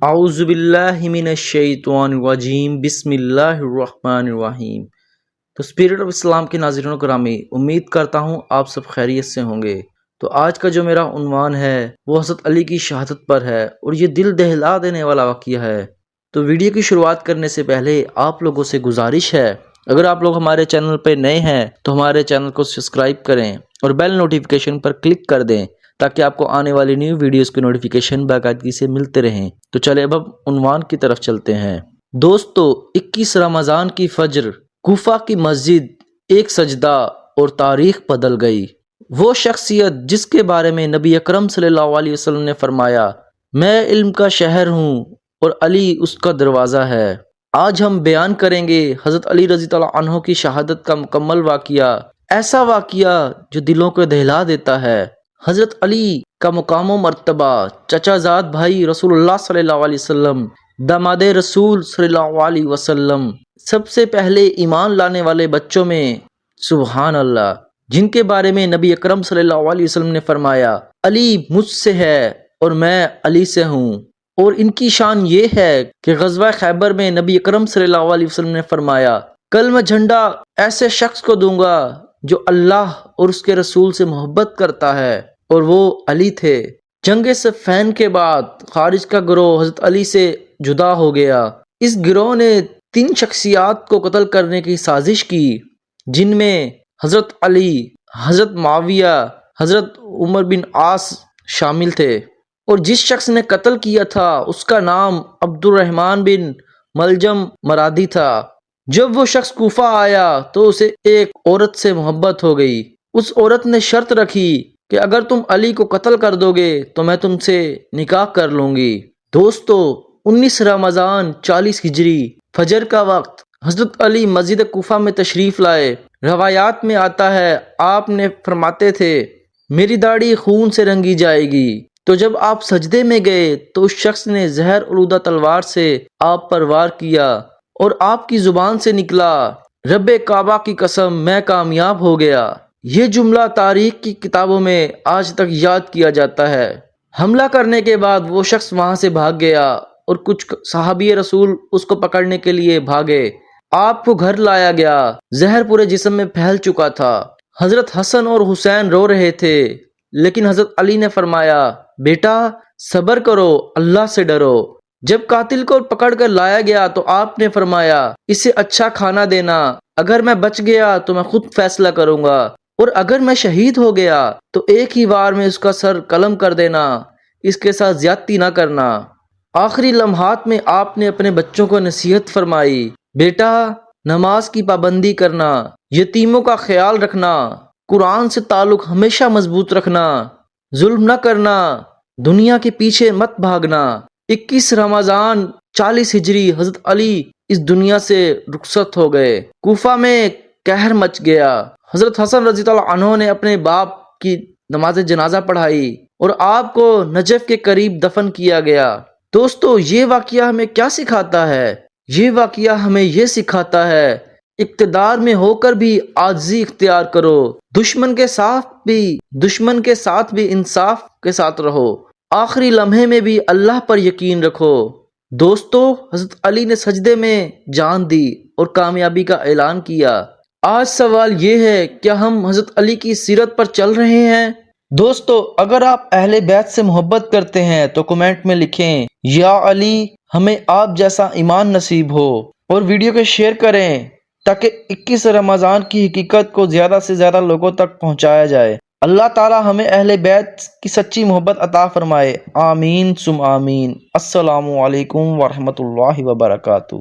اعوذ باللہ من الشیطان الرجیم بسم اللہ الرحمن الرحیم۔ تو اسپرٹ آف اسلام کے ناظرین و گرامی، امید کرتا ہوں آپ سب خیریت سے ہوں گے۔ تو آج کا جو میرا عنوان ہے وہ حضرت علی کی شہادت پر ہے، اور یہ دل دہلا دینے والا واقعہ ہے۔ تو ویڈیو کی شروعات کرنے سے پہلے آپ لوگوں سے گزارش ہے، اگر آپ لوگ ہمارے چینل پہ نئے ہیں تو ہمارے چینل کو سبسکرائب کریں اور بیل نوٹیفیکیشن پر کلک کر دیں تاکہ آپ کو آنے والی نیو ویڈیوز کی نوٹیفیکیشن باقاعدگی سے ملتے رہیں۔ تو چلے اب عنوان کی طرف چلتے ہیں۔ دوستو، 21 رمضان کی فجر، کوفہ کی مسجد، ایک سجدہ اور تاریخ بدل گئی۔ وہ شخصیت جس کے بارے میں نبی اکرم صلی اللہ علیہ وسلم نے فرمایا، میں علم کا شہر ہوں اور علی اس کا دروازہ ہے۔ آج ہم بیان کریں گے حضرت علی رضی اللہ عنہ کی شہادت کا مکمل واقعہ، ایسا واقعہ جو دلوں کو دہلا دیتا ہے۔ حضرت علی کا مقام و مرتبہ، چچا زاد بھائی رسول اللہ صلی اللہ علیہ وسلم، داماد رسول صلی اللہ علیہ وسلم، سب سے پہلے ایمان لانے والے بچوں میں سبحان اللہ، جن کے بارے میں نبی اکرم صلی اللہ علیہ وسلم نے فرمایا، علی مجھ سے ہے اور میں علی سے ہوں۔ اور ان کی شان یہ ہے کہ غزوہ خیبر میں نبی اکرم صلی اللہ علیہ وسلم نے فرمایا، کل میں جھنڈا ایسے شخص کو دوں گا جو اللہ اور اس کے رسول سے محبت کرتا ہے، اور وہ علی تھے۔ جنگ صفین کے بعد خارج کا گروہ حضرت علی سے جدا ہو گیا۔ اس گروہ نے 3 شخصیات کو قتل کرنے کی سازش کی، جن میں حضرت علی، حضرت معاویہ، حضرت عمر بن عاص شامل تھے، اور جس شخص نے قتل کیا تھا اس کا نام عبد الرحمن بن ملجم مرادی تھا۔ جب وہ شخص کوفہ آیا تو اسے ایک عورت سے محبت ہو گئی۔ اس عورت نے شرط رکھی کہ اگر تم علی کو قتل کر دو گے تو میں تم سے نکاح کر لوں گی۔ دوستو، 19 رمضان 40 ہجری فجر کا وقت حضرت علی مسجد کوفہ میں تشریف لائے۔ روایات میں آتا ہے، آپ نے فرماتے تھے، میری داڑھی خون سے رنگی جائے گی۔ تو جب آپ سجدے میں گئے تو اس شخص نے زہر آلودہ تلوار سے آپ پر وار کیا، اور آپ کی زبان سے نکلا، رب کعبہ کی قسم میں کامیاب ہو گیا۔ یہ جملہ تاریخ کی کتابوں میں آج تک یاد کیا جاتا ہے۔ حملہ کرنے کے بعد وہ شخص وہاں سے بھاگ گیا، اور کچھ صحابی رسول اس کو پکڑنے کے لیے بھاگے۔ آپ کو گھر لایا گیا، زہر پورے جسم میں پھیل چکا تھا۔ حضرت حسن اور حسین رو رہے تھے، لیکن حضرت علی نے فرمایا، بیٹا صبر کرو، اللہ سے ڈرو۔ جب قاتل کو پکڑ کر لایا گیا تو آپ نے فرمایا، اسے اچھا کھانا دینا، اگر میں بچ گیا تو میں خود فیصلہ کروں گا، اور اگر میں شہید ہو گیا تو ایک ہی وار میں اس کا سر قلم کر دینا، اس کے ساتھ زیادتی نہ کرنا۔ آخری لمحات میں آپ نے اپنے بچوں کو نصیحت فرمائی، بیٹا نماز کی پابندی کرنا، یتیموں کا خیال رکھنا، قرآن سے تعلق ہمیشہ مضبوط رکھنا، ظلم نہ کرنا، دنیا کے پیچھے مت بھاگنا۔ 21 رمضان 40 ہجری حضرت علی اس دنیا سے رخصت ہو گئے۔ کوفہ میں قہر مچ گیا۔ حضرت حسن رضی اللہ عنہ نے اپنے باپ کی نماز جنازہ پڑھائی اور آپ کو نجف کے قریب دفن کیا گیا۔ دوستو، یہ واقعہ ہمیں کیا سکھاتا ہے؟ یہ واقعہ ہمیں یہ سکھاتا ہے، اقتدار میں ہو کر بھی عاجزی اختیار کرو، دشمن کے ساتھ بھی انصاف کے ساتھ رہو، آخری لمحے میں بھی اللہ پر یقین رکھو۔ دوستو، حضرت علی نے سجدے میں جان دی اور کامیابی کا اعلان کیا۔ آج سوال یہ ہے، کیا ہم حضرت علی کی سیرت پر چل رہے ہیں؟ دوستو، اگر آپ اہل بیت سے محبت کرتے ہیں تو کمنٹ میں لکھیں، یا علی ہمیں آپ جیسا ایمان نصیب ہو، اور ویڈیو کو شیئر کریں تاکہ 21 رمضان کی حقیقت کو زیادہ سے زیادہ لوگوں تک پہنچایا جائے۔ اللہ تعالی ہمیں اہل بیت کی سچی محبت عطا فرمائے، آمین ثم آمین۔ السلام علیکم ورحمۃ اللہ وبرکاتہ۔